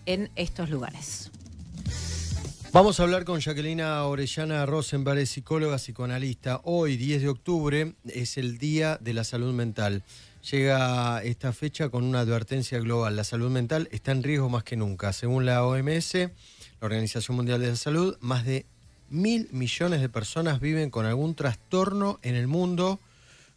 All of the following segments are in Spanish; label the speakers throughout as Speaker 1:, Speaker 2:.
Speaker 1: en estos lugares.
Speaker 2: Vamos a hablar con Jacquelina Orellana Rosenberg, es psicóloga, psicoanalista. Hoy, 10 de octubre, es el Día de la Salud Mental. Llega esta fecha con una advertencia global. La salud mental está en riesgo más que nunca. Según la OMS, la Organización Mundial de la Salud, más de 1.000 millones de personas viven con algún trastorno en el mundo.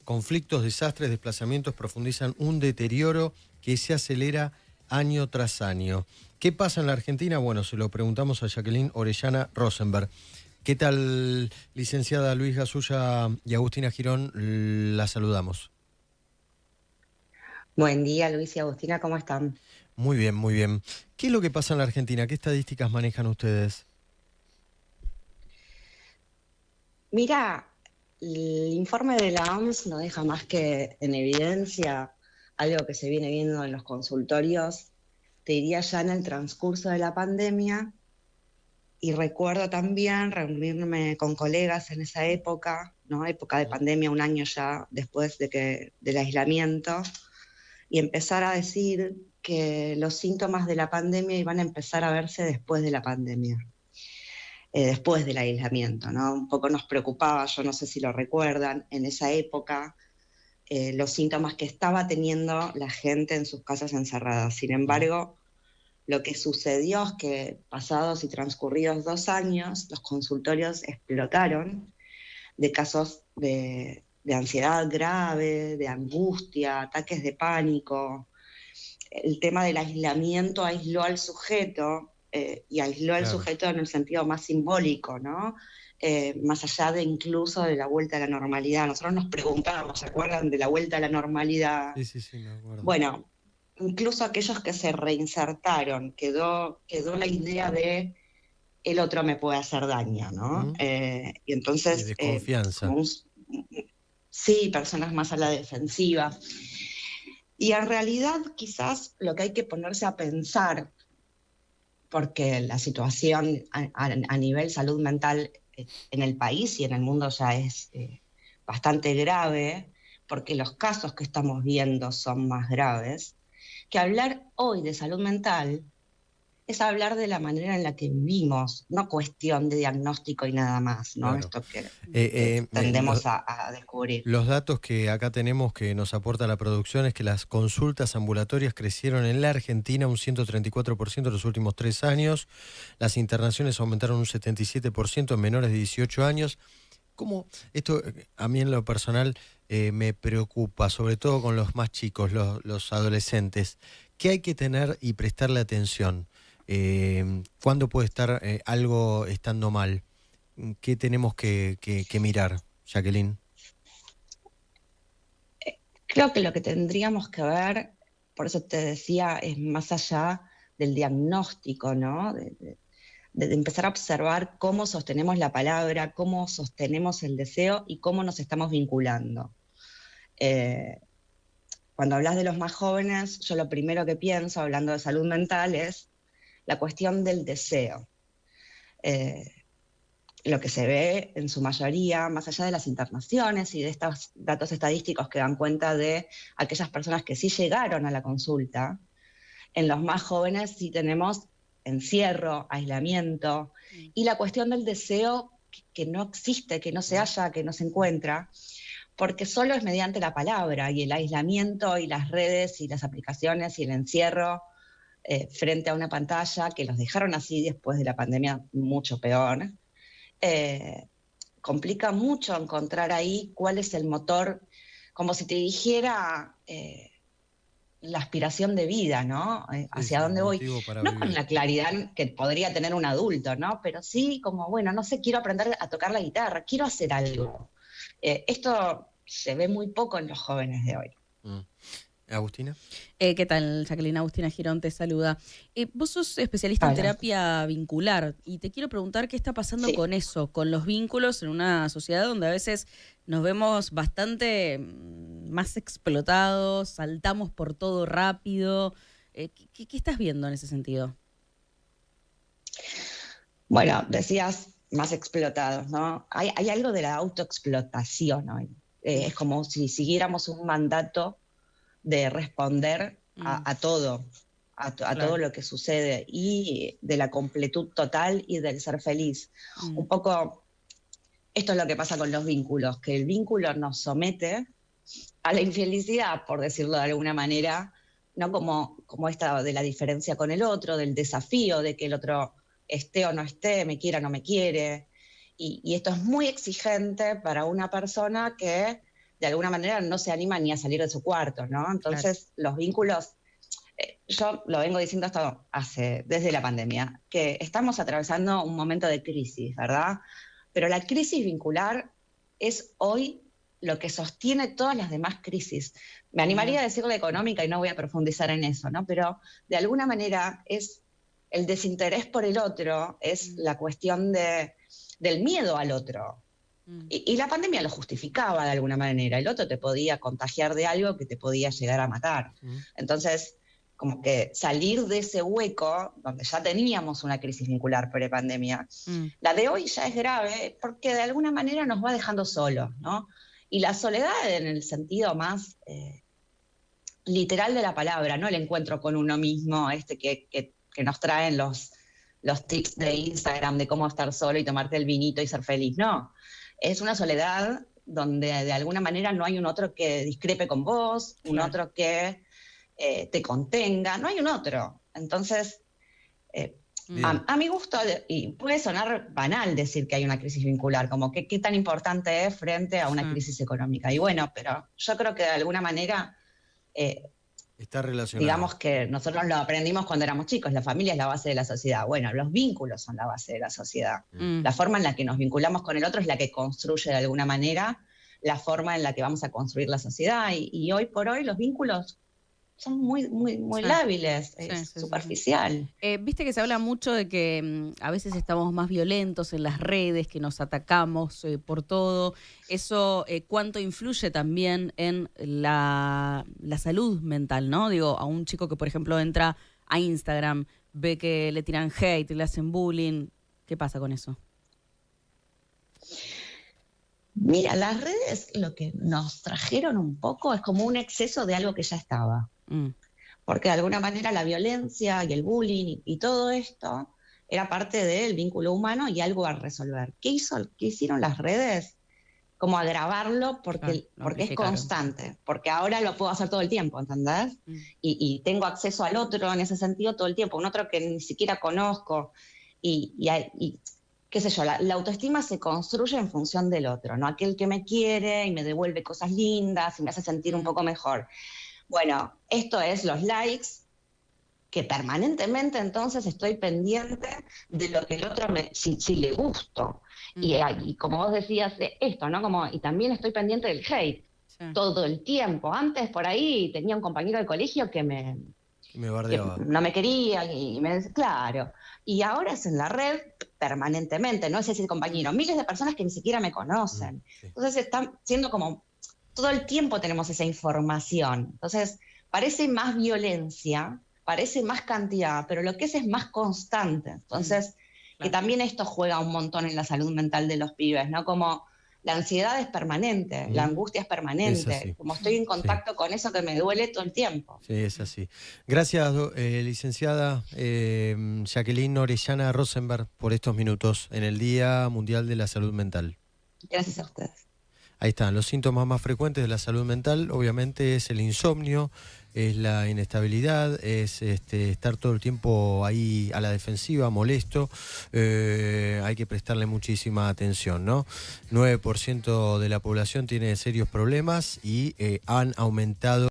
Speaker 2: Conflictos, desastres, desplazamientos profundizan un deterioro que se acelera año tras año. ¿Qué pasa en la Argentina? Bueno, se lo preguntamos a Jacqueline Orellana Rosenberg. ¿Qué tal, licenciada Luis Gasulla y Agustina Girón? La saludamos.
Speaker 3: Buen día, Luis y Agustina, ¿cómo están?
Speaker 2: Muy bien, muy bien. ¿Qué es lo que pasa en la Argentina? ¿Qué estadísticas manejan ustedes?
Speaker 3: Mira, el informe de la OMS no deja más que en evidencia algo que se viene viendo en los consultorios, te diría ya en el transcurso de la pandemia, y recuerdo también reunirme con colegas en esa época, ¿no? Época de pandemia, un año ya después del aislamiento, y empezar a decir que los síntomas de la pandemia iban a empezar a verse después de la pandemia. Después del aislamiento, ¿no? Un poco nos preocupaba, yo no sé si lo recuerdan, en esa época, los síntomas que estaba teniendo la gente en sus casas encerradas. Sin embargo, lo que sucedió es que pasados y transcurridos 2 años, los consultorios explotaron de casos de ansiedad grave, de angustia, ataques de pánico. El tema del aislamiento aisló al sujeto, y aisló al sujeto en el sentido más simbólico, ¿no? Más allá de incluso de la vuelta a la normalidad. Nosotros nos preguntábamos, ¿se acuerdan de la vuelta a la normalidad?
Speaker 2: Sí, me acuerdo.
Speaker 3: Bueno, incluso aquellos que se reinsertaron, quedó la idea de el otro me puede hacer daño, ¿no? Y entonces...
Speaker 2: De desconfianza.
Speaker 3: Sí, personas más a la defensiva. Y en realidad quizás lo que hay que ponerse a pensar, porque la situación a nivel salud mental en el país y en el mundo ya es bastante grave, porque los casos que estamos viendo son más graves, que hablar hoy de salud mental es hablar de la manera en la que vivimos, no cuestión de diagnóstico y nada más, ¿no?
Speaker 2: Claro.
Speaker 3: Esto que tendemos a descubrir.
Speaker 2: Los datos que acá tenemos que nos aporta la producción es que las consultas ambulatorias crecieron en la Argentina un 134% en los últimos 3 años, las internaciones aumentaron un 77% en menores de 18 años. ¿Cómo? Esto a mí en lo personal me preocupa, sobre todo con los más chicos, los adolescentes. ¿Qué hay que tener y prestarle atención? ¿Cuándo puede estar algo estando mal? ¿Qué tenemos que mirar, Jacqueline?
Speaker 3: Creo que lo que tendríamos que ver, por eso te decía, es más allá del diagnóstico, ¿no? De empezar a observar cómo sostenemos la palabra, cómo sostenemos el deseo y cómo nos estamos vinculando. Cuando hablas de los más jóvenes, yo lo primero que pienso, hablando de salud mental, es la cuestión del deseo. Lo que se ve en su mayoría, más allá de las internaciones y de estos datos estadísticos que dan cuenta de aquellas personas que sí llegaron a la consulta, en los más jóvenes sí tenemos encierro, aislamiento, y la cuestión del deseo que no existe, que no se halla, que no se encuentra, porque solo es mediante la palabra, y el aislamiento y las redes y las aplicaciones y el encierro frente a una pantalla, que los dejaron así después de la pandemia mucho peor, complica mucho encontrar ahí cuál es el motor, como si te dijera la aspiración de vida, ¿no? Hacia dónde voy. No con la claridad que podría tener un adulto, ¿no? Pero sí como, bueno, no sé, quiero aprender a tocar la guitarra, quiero hacer algo. Esto se ve muy poco en los jóvenes de hoy.
Speaker 2: ¿Agustina?
Speaker 1: ¿Qué tal, Jacqueline? Agustina Girón te saluda. Vos sos especialista en terapia vincular y te quiero preguntar qué está pasando con eso, con los vínculos en una sociedad donde a veces nos vemos bastante más explotados, saltamos por todo rápido. ¿Qué estás viendo en ese sentido?
Speaker 3: Bueno, decías más explotados, ¿no? Hay algo de la autoexplotación hoy. Es como si siguiéramos un mandato de responder a todo, a
Speaker 1: Claro.
Speaker 3: todo lo que sucede y de la completud total y del ser feliz. Un poco, esto es lo que pasa con los vínculos, que el vínculo nos somete a la infelicidad, por decirlo de alguna manera, no como esta de la diferencia con el otro, del desafío de que el otro esté o no esté, me quiera o no me quiere. Y esto es muy exigente para una persona que de alguna manera no se anima ni a salir de su cuarto, ¿no? Entonces, los vínculos, yo lo vengo diciendo desde la pandemia, que estamos atravesando un momento de crisis, ¿verdad? Pero la crisis vincular es hoy lo que sostiene todas las demás crisis. Me animaría a decir la económica y no voy a profundizar en eso, ¿no? Pero de alguna manera es el desinterés por el otro, es la cuestión del miedo al otro. Y la pandemia lo justificaba de alguna manera. El otro te podía contagiar de algo que te podía llegar a matar. Entonces, como que salir de ese hueco, donde ya teníamos una crisis vincular pre-pandemia, la de hoy ya es grave porque de alguna manera nos va dejando solos, ¿no? Y la soledad en el sentido más literal de la palabra, no el encuentro con uno mismo, que nos traen los tips de Instagram de cómo estar solo y tomarte el vinito y ser feliz, no. Es una soledad donde de alguna manera no hay un otro que discrepe con vos, un otro que te contenga, no hay un otro. Entonces, a mi gusto, y puede sonar banal decir que hay una crisis vincular, como que qué tan importante es frente a una crisis económica. Y bueno, pero yo creo que de alguna manera
Speaker 2: está relacionado.
Speaker 3: Digamos que nosotros lo aprendimos cuando éramos chicos, la familia es la base de la sociedad. Bueno, los vínculos son la base de la sociedad. La forma en la que nos vinculamos con el otro es la que construye de alguna manera la forma en la que vamos a construir la sociedad. Y hoy por hoy los vínculos son muy lábiles, es superficial.
Speaker 1: Viste que se habla mucho de que a veces estamos más violentos en las redes, que nos atacamos por todo. Eso, ¿cuánto influye también en la salud mental, no? Digo, a un chico que, por ejemplo, entra a Instagram, ve que le tiran hate, le hacen bullying. ¿Qué pasa con eso?
Speaker 3: Mira, las redes lo que nos trajeron un poco es como un exceso de algo que ya estaba. Porque de alguna manera la violencia y el bullying y todo esto era parte del vínculo humano y algo a resolver. ¿Qué hicieron las redes? Como agravarlo porque es constante, porque ahora lo puedo hacer todo el tiempo, ¿entendés? Y tengo acceso al otro en ese sentido todo el tiempo, un otro que ni siquiera conozco. Y qué sé yo, la autoestima se construye en función del otro, ¿no? Aquel que me quiere y me devuelve cosas lindas y me hace sentir un poco mejor. Bueno, esto es los likes, que permanentemente entonces estoy pendiente de lo que el otro si le gusto. Y como vos decías, esto, ¿no? Y también estoy pendiente del hate todo el tiempo. Antes por ahí tenía un compañero de colegio que
Speaker 2: bardeaba.
Speaker 3: Que no me quería y me decía, claro. Y ahora es en la red permanentemente, no es ese compañero. Miles de personas que ni siquiera me conocen. Entonces están siendo como... Todo el tiempo tenemos esa información. Entonces, parece más violencia, parece más cantidad, pero lo que es más constante. Entonces, que también esto juega un montón en la salud mental de los pibes, ¿no? Como la ansiedad es permanente, la angustia es permanente. Como estoy en contacto con eso que me duele todo el tiempo.
Speaker 2: Sí, es así. Gracias, licenciada Jacqueline Orellana Rosenberg, por estos minutos en el Día Mundial de la Salud Mental.
Speaker 3: Gracias a ustedes.
Speaker 2: Ahí están, los síntomas más frecuentes de la salud mental, obviamente es el insomnio, es la inestabilidad, es estar todo el tiempo ahí a la defensiva, molesto, hay que prestarle muchísima atención, ¿no? 9% de la población tiene serios problemas y han aumentado